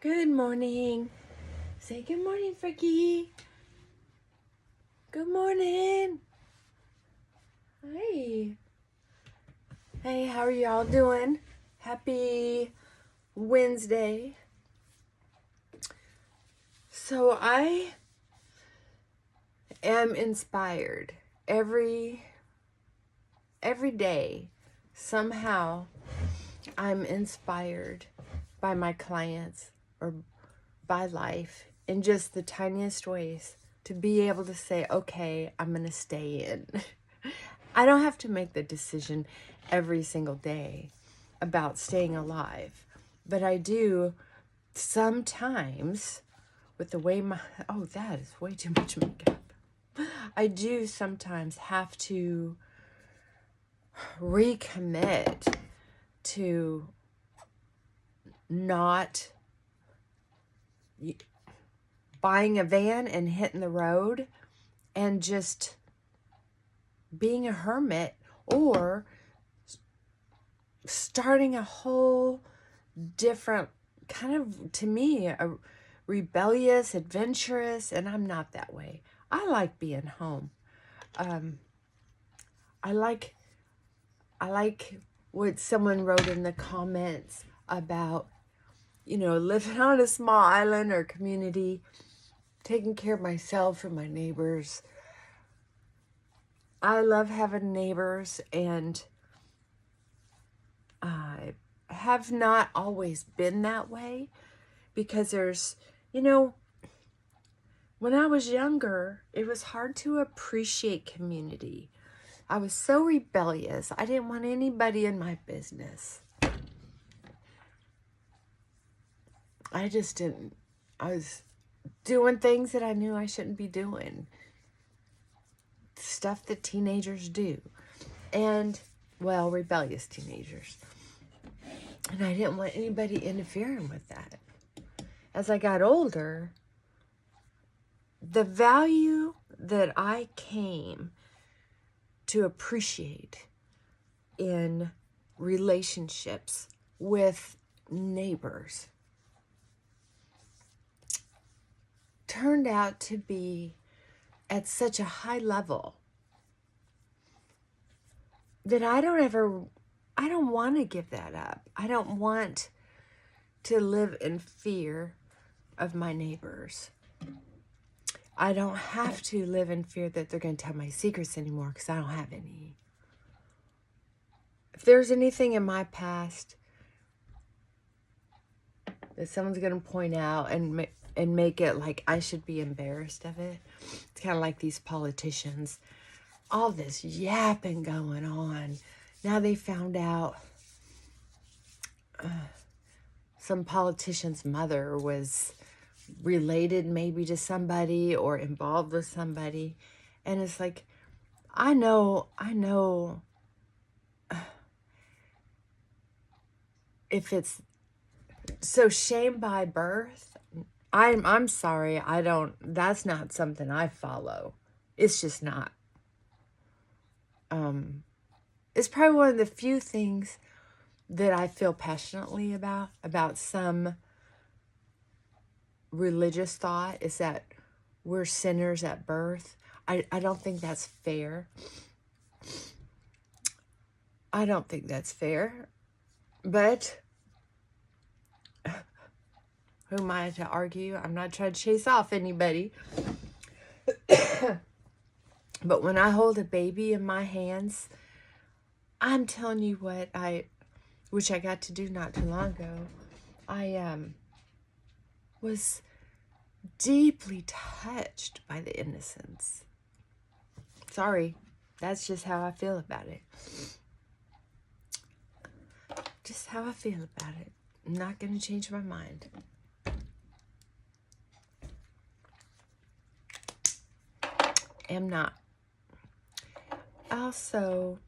Good morning. Say good morning, Frankie. Good morning. Hi. Hey, how are y'all doing? Happy Wednesday. So I am inspired every day. Somehow I'm inspired by my clients or by life in just the tiniest ways to be able to say, okay, I'm going to stay in. I don't have to make the decision every single day about staying alive, but I do sometimes with the way that is way too much makeup. I do sometimes have to recommit to not buying a van and hitting the road and just being a hermit, or starting a whole different kind of, to me, a rebellious, adventurous, and I'm not that way. I like being home. I like what someone wrote in the comments about, living on a small island or community, taking care of myself and my neighbors. I love having neighbors, and I have not always been that way because there's, when I was younger, it was hard to appreciate community. I was so rebellious. I didn't want anybody in my business. I just didn't. I was doing things that I knew I shouldn't be doing. Stuff that teenagers do. And, well, rebellious teenagers. And I didn't want anybody interfering with that. As I got older, the value that I came to appreciate in relationships with neighbors turned out to be at such a high level that I don't want to give that up. I don't want to live in fear of my neighbors. I don't have to live in fear that they're going to tell my secrets anymore because I don't have any. If there's anything in my past that someone's going to point out and make it like I should be embarrassed of it, it's kind of like these politicians. All this yapping going on. Now they found out some politician's mother was related maybe to somebody or involved with somebody. And it's like, I know if it's so shame by birth, I'm sorry, that's not something I follow. It's just not. It's probably one of the few things that I feel passionately about some religious thought, is that we're sinners at birth. I don't think that's fair. I don't think that's fair. But who am I to argue? I'm not trying to chase off anybody. But when I hold a baby in my hands, I'm telling you what, which I got to do not too long ago, I was deeply touched by the innocence. Sorry, that's just how I feel about it. Just how I feel about it. I'm not going to change my mind. Am not. Also,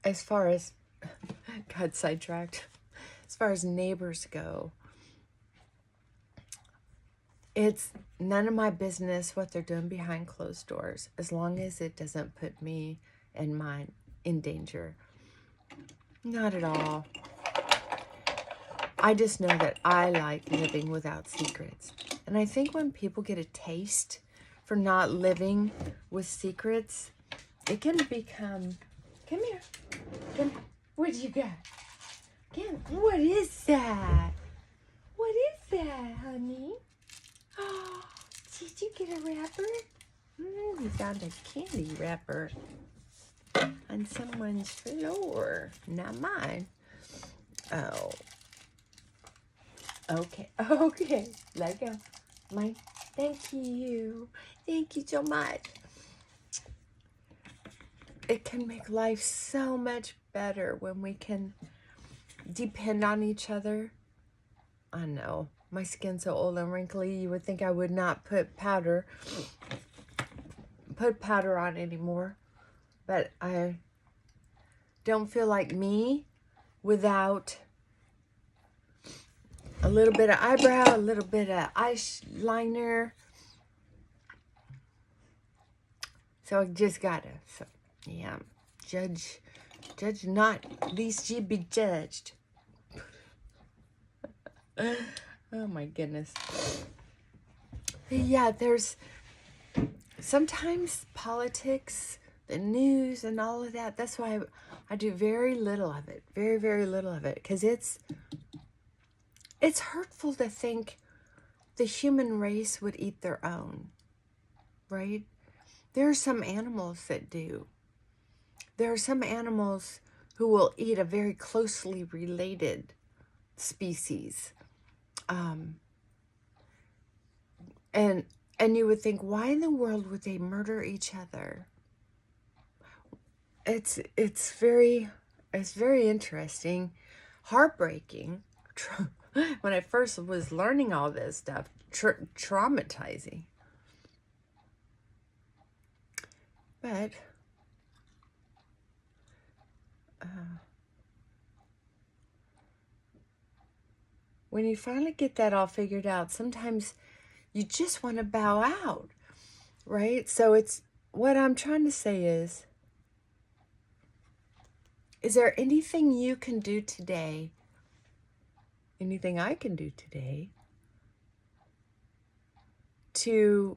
as far as, got sidetracked, as far as neighbors go, it's none of my business what they're doing behind closed doors, as long as it doesn't put me and mine in danger. Not at all. I just know that I like living without secrets. And I think when people get a taste for not living with secrets, it can become... Come here. Come. What you got? What is that? What is that, honey? Oh, did you get a wrapper? We found a candy wrapper on someone's floor. Not mine. Oh. Okay. Okay. Let go. Mine. Thank you. Thank you so much. It can make life so much better when we can depend on each other. I know. My skin's so old and wrinkly, you would think I would not put powder on anymore. But I don't feel like me without a little bit of eyebrow, a little bit of eyeliner. So I just gotta, yeah, judge not, lest ye be judged. Oh my goodness. But yeah, there's sometimes politics, the news and all of that. That's why I do very little of it. Very, very little of it. Because it's hurtful to think the human race would eat their own. Right? There are some animals that do. There are some animals who will eat a very closely related species. And you would think, why in the world would they murder each other? It's very interesting, heartbreaking. When I first was learning all this stuff, traumatizing. But when you finally get that all figured out, sometimes you just want to bow out, right? So it's, what I'm trying to say is there anything you can do today, anything I can do today, to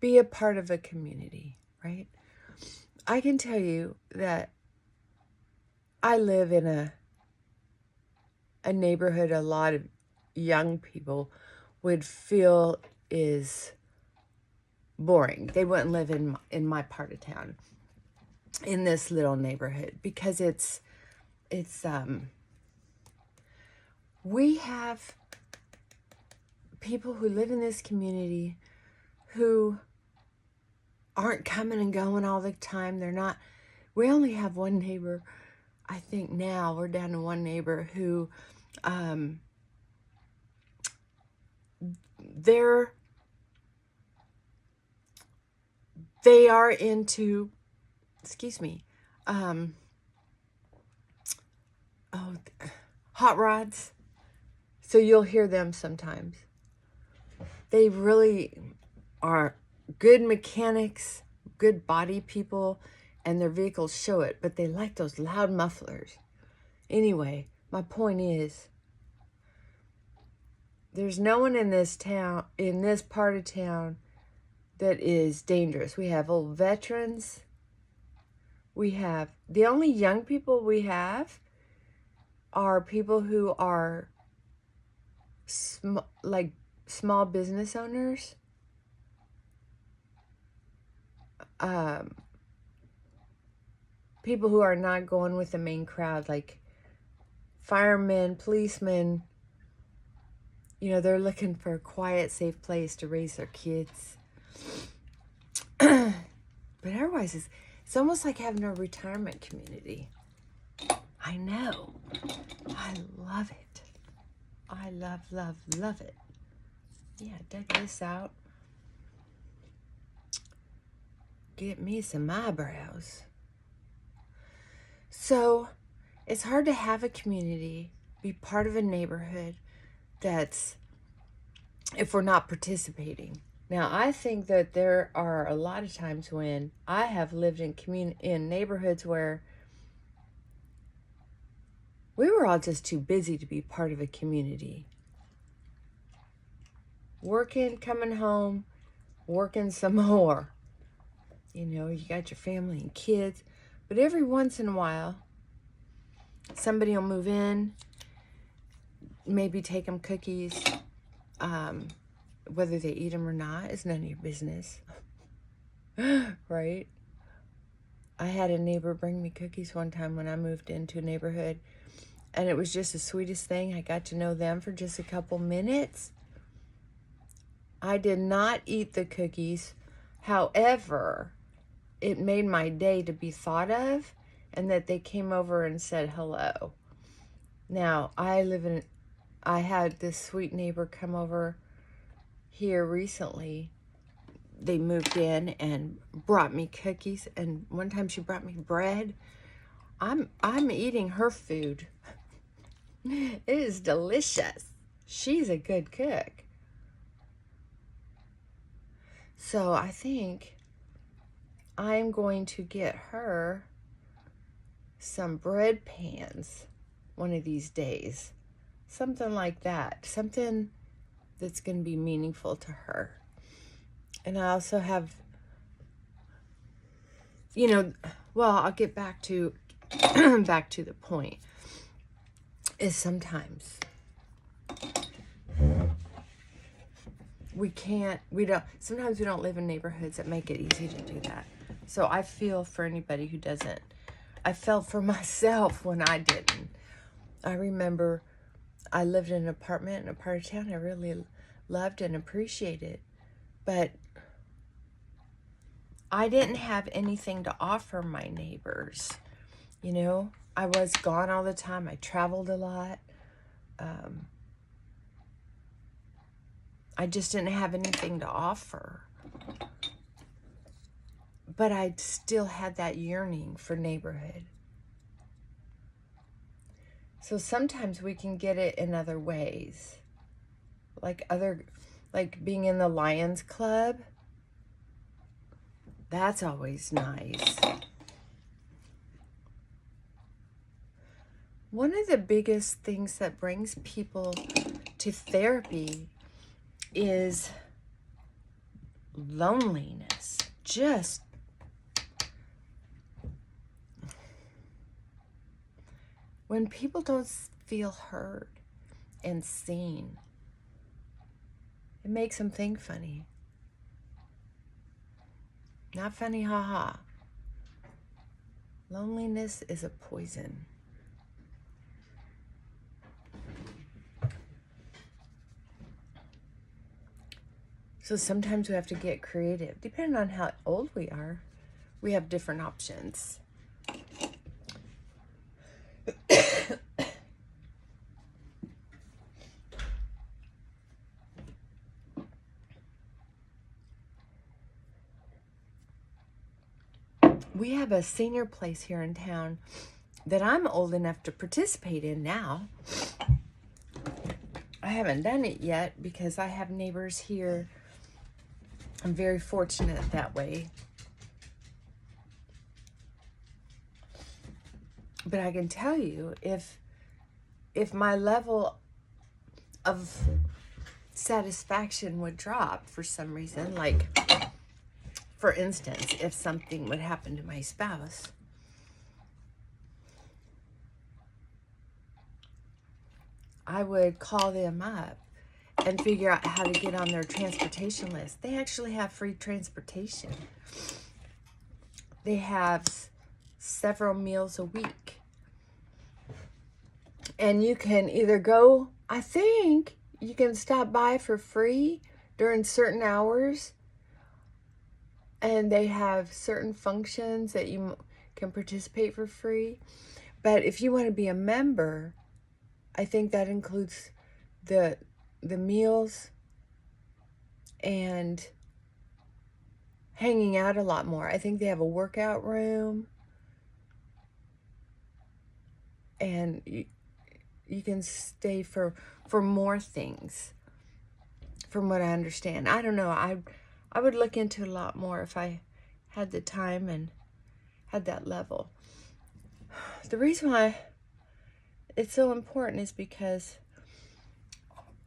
be a part of a community, right? I can tell you that I live in a neighborhood a lot of young people would feel is boring. They wouldn't live in my part of town, in this little neighborhood, because we have people who live in this community who aren't coming and going all the time. They're not, we only have one neighbor. I think now we're down to one neighbor who, they are into, hot rods. So you'll hear them sometimes. They really are good mechanics, good body people, and their vehicles show it, but they like those loud mufflers. Anyway, my point is, there's no one in this town, in this part of town, that is dangerous. We have old veterans. We have, the only young people we have are people who are like small business owners. People who are not going with the main crowd, like firemen, policemen. You know, they're looking for a quiet, safe place to raise their kids. But otherwise, it's almost like having a retirement community. I know. I love it. I love, love, love it. Yeah, dug this out. Get me some eyebrows. So, it's hard to have a community, be part of a neighborhood that's, if we're not participating. Now, I think that there are a lot of times when I have lived in neighborhoods where We were all just too busy to be part of a community. Working, coming home, working some more. You know, you got your family and kids. But every once in a while, somebody will move in, maybe take them cookies. Whether they eat them or not is none of your business. Right? I had a neighbor bring me cookies one time when I moved into a neighborhood. And it was just the sweetest thing. I got to know them for just a couple minutes. I did not eat the cookies. However, it made my day to be thought of and that they came over and said hello. Now, I had this sweet neighbor come over here recently. They moved in and brought me cookies, and one time she brought me bread. I'm eating her food. It is delicious. She's a good cook. So I think I'm going to get her some bread pans one of these days. Something like that. Something that's going to be meaningful to her. And I also have, I'll get back to the point. Is sometimes sometimes we don't live in neighborhoods that make it easy to do that. So I feel for anybody who doesn't. I felt for myself when I didn't. I remember I lived in an apartment in a part of town I really loved and appreciated, but I didn't have anything to offer my neighbors. You know, I was gone all the time. I traveled a lot. I just didn't have anything to offer. But I still had that yearning for neighborhood. So sometimes we can get it in other ways. Like being in the Lions Club. That's always nice. One of the biggest things that brings people to therapy is loneliness. Just when people don't feel heard and seen, it makes them think funny. Not funny, haha. Loneliness is a poison. So sometimes we have to get creative. Depending on how old we are, we have different options. We have a senior place here in town that I'm old enough to participate in now. I haven't done it yet because I have neighbors here. I'm very fortunate that way. But I can tell you, if my level of satisfaction would drop for some reason, like, for instance, if something would happen to my spouse, I would call them up and figure out how to get on their transportation list. They actually have free transportation. They have several meals a week. And you can either go, I think you can stop by for free during certain hours. And they have certain functions that you can participate for free. But if you want to be a member, I think that includes the meals and hanging out a lot more. I think they have a workout room. And you can stay for more things, from what I understand. I don't know. I would look into a lot more if I had the time and had that level. The reason why it's so important is because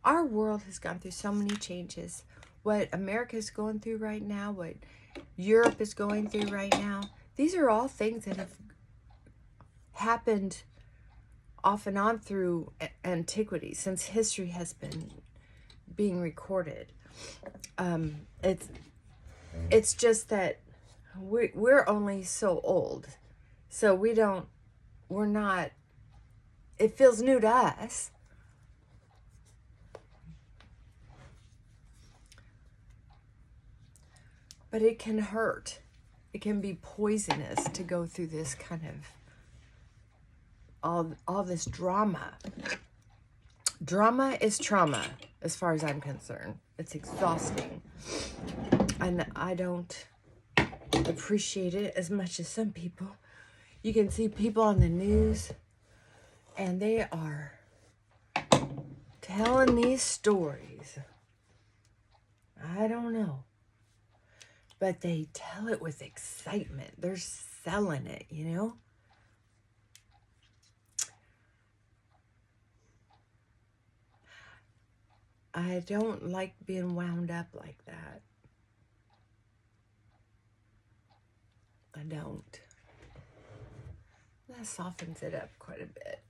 our world has gone through so many changes. What America is going through right now, what Europe is going through right now, these are all things that have happened off and on through antiquity, since history has been being recorded. It's just that we're only so old, so we're not, it feels new to us. But it can hurt. It can be poisonous to go through this kind of all this drama. Drama is trauma, as far as I'm concerned. It's exhausting. And I don't appreciate it as much as some people. You can see people on the news, and they are telling these stories. I don't know. But they tell it with excitement. They're selling it, you know? I don't like being wound up like that. I don't. That softens it up quite a bit.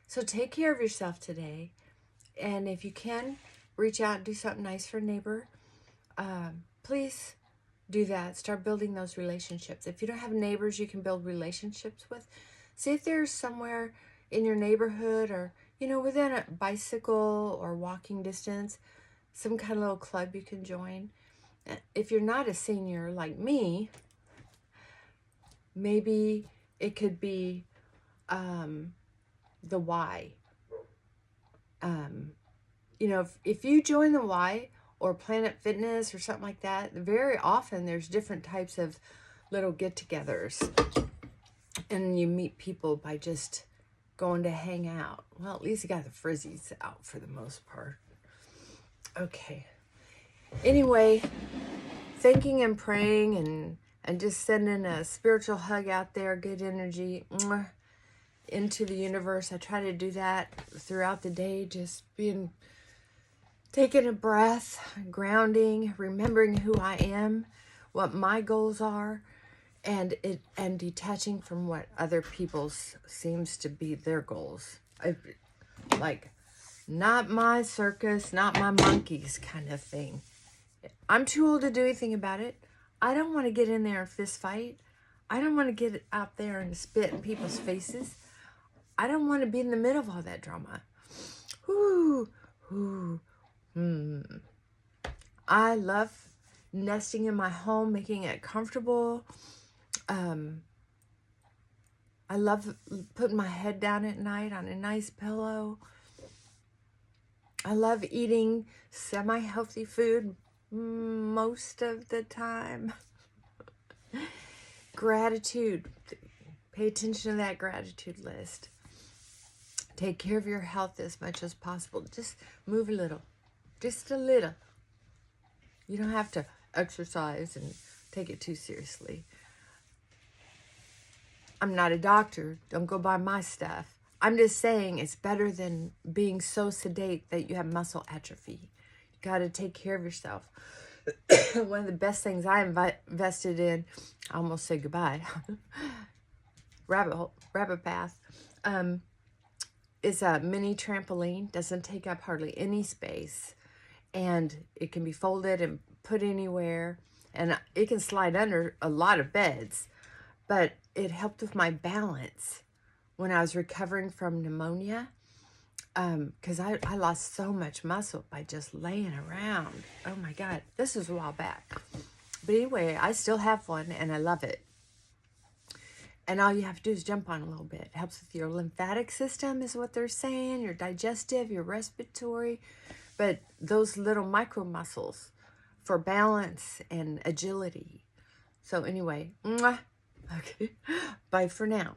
So take care of yourself today. And if you can, reach out and do something nice for a neighbor. Please do that. Start building those relationships. If you don't have neighbors you can build relationships with, see if there's somewhere in your neighborhood or, you know, within a bicycle or walking distance, some kind of little club you can join. If you're not a senior like me, maybe it could be the Y. You know, if you join the Y or Planet Fitness or something like that, very often there's different types of little get-togethers, and you meet people by just going to hang out. Well, at least you got the frizzies out for the most part. Okay. Anyway, thinking and praying and just sending a spiritual hug out there, good energy into the universe. I try to do that throughout the day, just taking a breath, grounding, remembering who I am, what my goals are, and detaching from what other people's seems to be their goals. Like, not my circus, not my monkeys kind of thing. I'm too old to do anything about it. I don't want to get in there and fist fight. I don't want to get out there and spit in people's faces. I don't want to be in the middle of all that drama. I love nesting in my home, making it comfortable. I love putting my head down at night on a nice pillow. I love eating semi-healthy food most of the time. Gratitude. Pay attention to that gratitude list. Take care of your health as much as possible. Just move a little. Just a little. You don't have to exercise and take it too seriously. I'm not a doctor. Don't go by my stuff. I'm just saying it's better than being so sedate that you have muscle atrophy. You got to take care of yourself. One of the best things I invested in, I almost said goodbye, rabbit path, is a mini trampoline. Doesn't take up hardly any space, and it can be folded and put anywhere, and it can slide under a lot of beds. But it helped with my balance when I was recovering from pneumonia, because I lost so much muscle by just laying around. Oh my God, this is a while back. But anyway, I still have one and I love it. And all you have to do is jump on a little bit. It helps with your lymphatic system is what they're saying, your digestive, your respiratory. But those little micro muscles for balance and agility. So anyway, okay, bye for now.